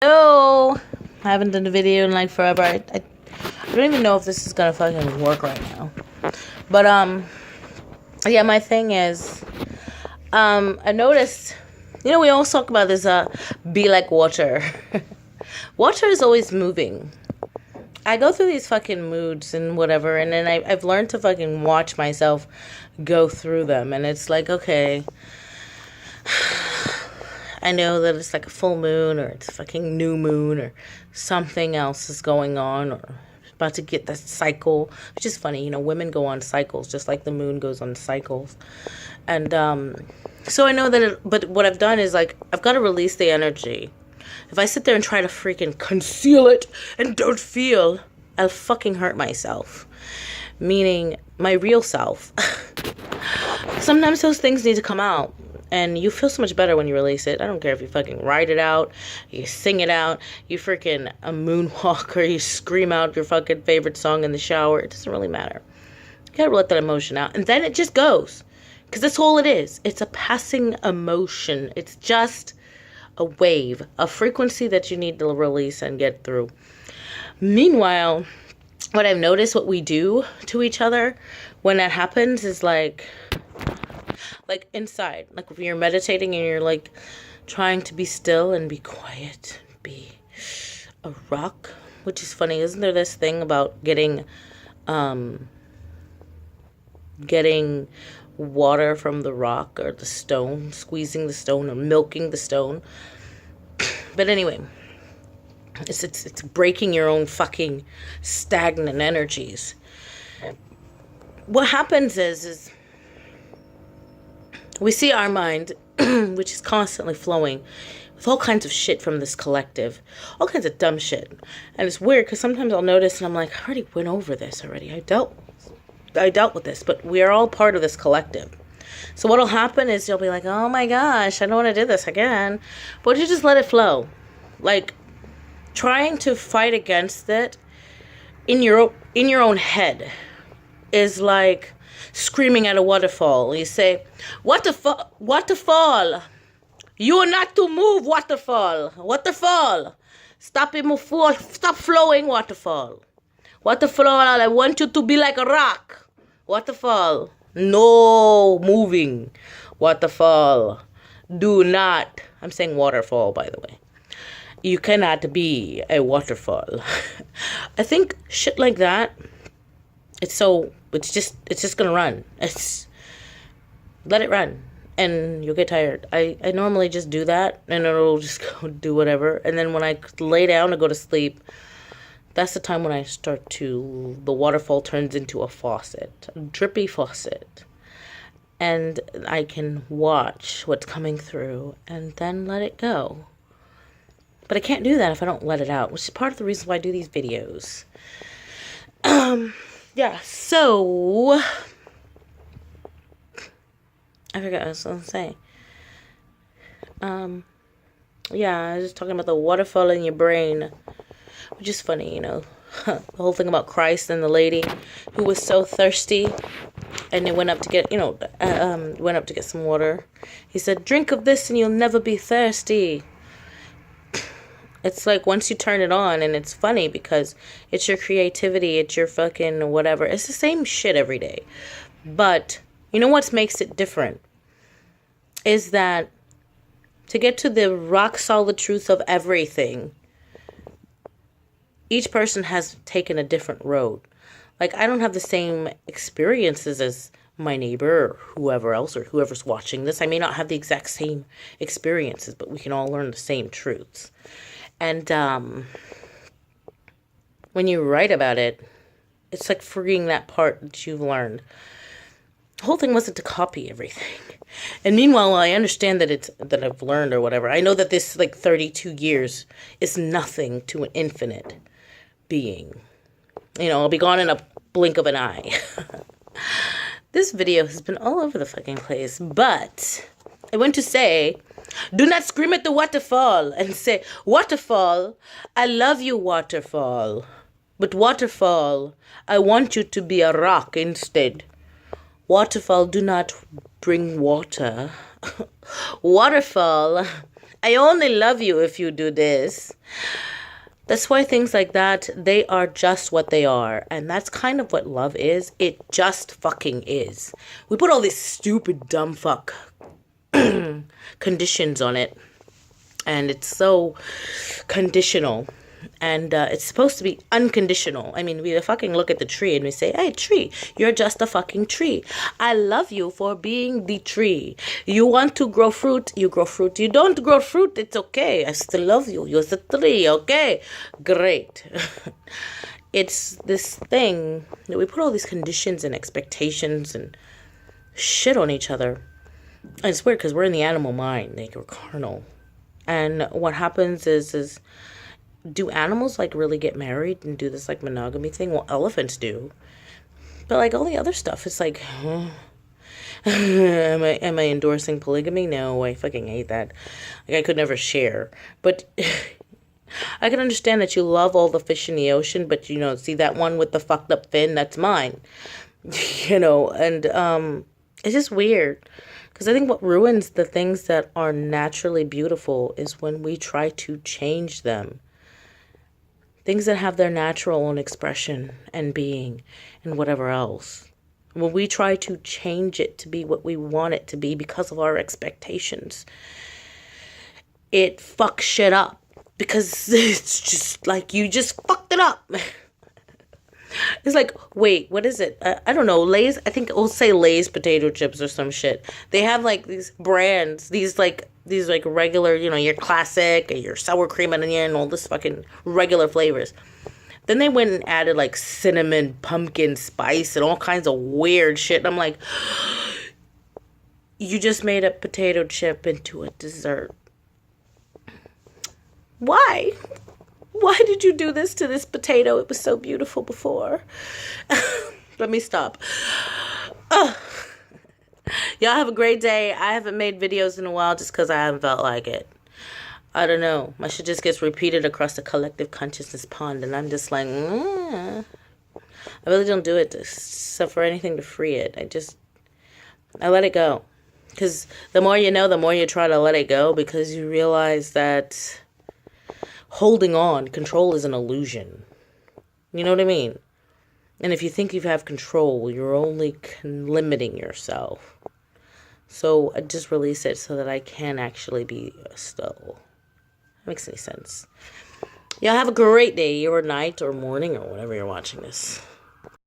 Hello. I haven't done a video in like forever. I don't even know if this is gonna fucking work right now. But yeah, my thing is, I noticed, we always talk about this, be like water. Water is always moving. I go through these fucking moods and whatever, and then I've learned to fucking watch myself go through them, and it's like, okay, I know that it's like a full moon, or it's fucking new moon, or something else is going on, or about to get that cycle, which is funny. Women go on cycles just like the moon goes on cycles. And so I know that but what I've done is, like, I've got to release the energy. If I sit there and try to freaking conceal it and don't feel, I'll fucking hurt myself. Meaning my real self. Sometimes those things need to come out. And you feel so much better when you release it. I don't care if you fucking write it out, you sing it out, you freaking a moonwalk, or you scream out your fucking favorite song in the shower. It doesn't really matter. You gotta let that emotion out. And then it just goes. Because that's all it is. It's a passing emotion. It's just a wave, a frequency that you need to release and get through. Meanwhile, what I've noticed, what we do to each other when that happens is like inside, like if you're meditating and you're like trying to be still and be quiet, be a rock, which is funny. Isn't there this thing about getting water from the rock or the stone, squeezing the stone or milking the stone? But anyway, it's breaking your own fucking stagnant energies. What happens is we see our mind, which is constantly flowing with all kinds of shit from this collective, all kinds of dumb shit. And it's weird because sometimes I'll notice and I'm like, I already went over this already. I dealt with this, but we are all part of this collective. So what'll happen is you'll be like, oh my gosh, I don't want to do this again. But you just let it flow. Like, trying to fight against it in your own head is like screaming at a waterfall. You say, waterfall, you are not to move, waterfall, stop flowing, waterfall, I want you to be like a rock, waterfall, no moving, waterfall, do not, I'm saying waterfall, by the way, you cannot be a waterfall. I think shit like that, it's just gonna run. Let it run, and you'll get tired. I normally just do that, and it'll just go do whatever. And then when I lay down to go to sleep, that's the time when the waterfall turns into a faucet, a drippy faucet. And I can watch what's coming through, and then let it go. But I can't do that if I don't let it out, which is part of the reason why I do these videos. Yeah, so I forgot what I was going to say. Yeah, I was just talking about the waterfall in your brain, which is funny, the whole thing about Christ and the lady who was so thirsty, and they went up to get, some water. He said, "Drink of this and you'll never be thirsty." It's like once you turn it on, and it's funny because it's your creativity, it's your fucking whatever. It's the same shit every day. But you know what makes it different? Is that to get to the rock solid truth of everything, each person has taken a different road. Like, I don't have the same experiences as my neighbor or whoever else or whoever's watching this. I may not have the exact same experiences, but we can all learn the same truths. And when you write about it, it's like freeing that part that you've learned. The whole thing wasn't to copy everything. And meanwhile, I understand that I've learned or whatever. I know that this 32 years is nothing to an infinite being. I'll be gone in a blink of an eye. This video has been all over the fucking place, but I want to say, do not scream at the waterfall and say, "Waterfall, I love you, waterfall. But waterfall, I want you to be a rock instead. Waterfall, do not bring water. Waterfall, I only love you if you do this. That's why things like that, they are just what they are. And that's kind of what love is. It just fucking is. We put all these stupid, dumb fuck conditions on it. And it's so conditional. And it's supposed to be unconditional. I mean, we fucking look at the tree and we say, hey, tree, you're just a fucking tree. I love you for being the tree. You want to grow fruit, you grow fruit. You don't grow fruit, it's okay. I still love you. You're the tree, okay? Great. It's this thing that we put all these conditions and expectations and shit on each other. And it's weird because we're in the animal mind. Like, we're carnal. And what happens is do animals like really get married and do this like monogamy thing? Well, elephants do. But like all the other stuff, it's like, am I endorsing polygamy? No, I fucking hate that. Like I could never share. But I can understand that you love all the fish in the ocean, but you know, see that one with the fucked up fin? That's mine. You know, and it's just weird. Because I think what ruins the things that are naturally beautiful is when we try to change them. Things that have their natural own expression and being and whatever else. When we try to change it to be what we want it to be because of our expectations, it fucks shit up. Because it's just like you just fucked it up. It's like, wait, what is it? I don't know. Lay's, I think we'll say Lay's potato chips or some shit. They have like these brands, these regular, you know, your classic, your sour cream and onion, and all this fucking regular flavors. Then they went and added like cinnamon, pumpkin spice, and all kinds of weird shit. And I'm like, you just made a potato chip into a dessert. Why? Why did you do this to this potato? It was so beautiful before. Let me stop. Y'all have a great day. I haven't made videos in a while just because I haven't felt like it. I don't know. My shit just gets repeated across the collective consciousness pond. And I'm just like, I really don't do it to suffer anything to free it. I let it go. Because the more you know, the more you try to let it go. Because you realize that holding on, control is an illusion. You know what I mean? And if you think you have control, you're only limiting yourself. So I just release it so that I can actually be still. Makes any sense? Y'all have a great day or night or morning or whenever you're watching this.